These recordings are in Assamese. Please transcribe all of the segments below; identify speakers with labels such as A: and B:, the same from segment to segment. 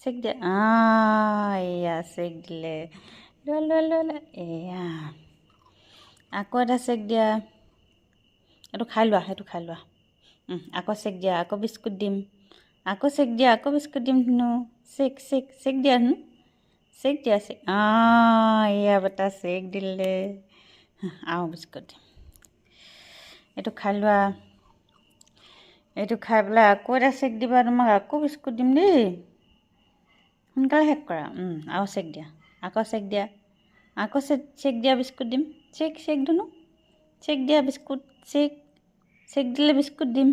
A: চেক দিয়া এয়া চেক দিলে লোৱা এয়া আকৌ এটা চেক দিয়া এইটো খাই লোৱা সেইটো খাই লোৱা আকৌ চেক দিয়া আকৌ বিস্কুট দিম আকৌ চেক দিয়া আকৌ বিস্কুট দিম ধুনু চেক চেক চেক দিয়া ধুনু চেক দিয়া চেক এয়া বেটা চেক দিলে আৰু বিস্কুট দিম এইটো খাই লোৱা এইটো খাই পেলাই আকৌ এটা চেক দিবা তোমাক আকৌ বিস্কুট দিম দেই সোনকালে শেষ কৰা আৰু চেক দিয়া আকৌ চেক দিয়া আকৌ চেক দিয়া বিস্কুট দিম চেক চেক ধুনু চেক দিয়া বিস্কুট চেক চেক দিলে বিস্কুট দিম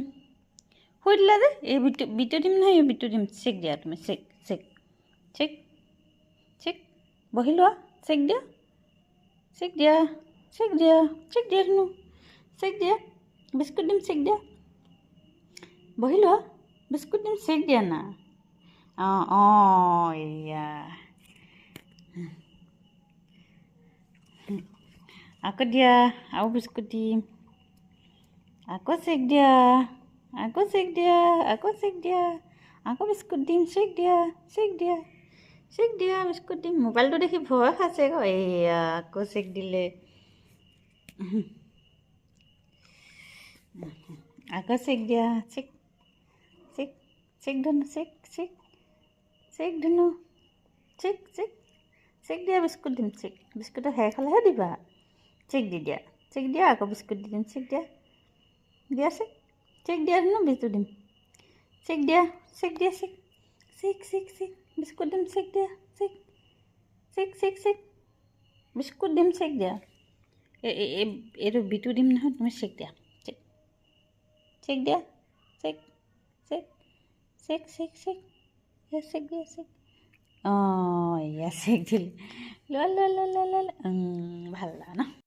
A: শুই দিলা যে এই বিটু দিম নহয় এই বিটু দিম চেক দিয়া তুমি চেক চেক চেক চেক বহি লোৱা চেক দিয়া চেক দিয়া চেক দিয়া চেক দিয়া ধুনু চেক দিয়া বিস্কুট দিম চেক দিয়া বহি লোৱা বিস্কুট দিম চেক দিয়া না এয়া আকৌ দিয়া আৰু বিস্কুট দিম আকৌ চেক দিয়া আকৌ চেক দিয়া আকৌ চেক দিয়া আকৌ বিস্কুট দিম চেক দিয়া চেক দিয়া চেক দিয়া বিস্কুট দিম মোবাইলটো দেখি ভয় খাইছে আকৌ এয়া আকৌ চেক দিলে আকৌ চেক দিয়া চেক চেক চেক ধুনু চেক চেক চেক ধুনু চেক চেক চেক দিয়া বিস্কুট দিম চেক বিস্কুটৰ শেষ হ'লেহে দিবা চেক দি দিয়া চেক দিয়া আকৌ বিস্কুট দি দিম চেক দিয়া দিয়া চেক চেক দিয়া ধুনু বিস্কুট দিম চেক দিয়া চেক দিয়া চেক চেক চেক চেক বিস্কুট দিম চেক দিয়া চেক চেক চেক চেক বিস্কুট দিম চেক দিয়া এইটো বিটু দিম নহয় তুমি চেক দিয়া চেক চেক দিয়া চেক চেক চেক চেক চেক চেক দিয়া চেক এয়া চেক দিলে লোৱা ভাল লাগে ন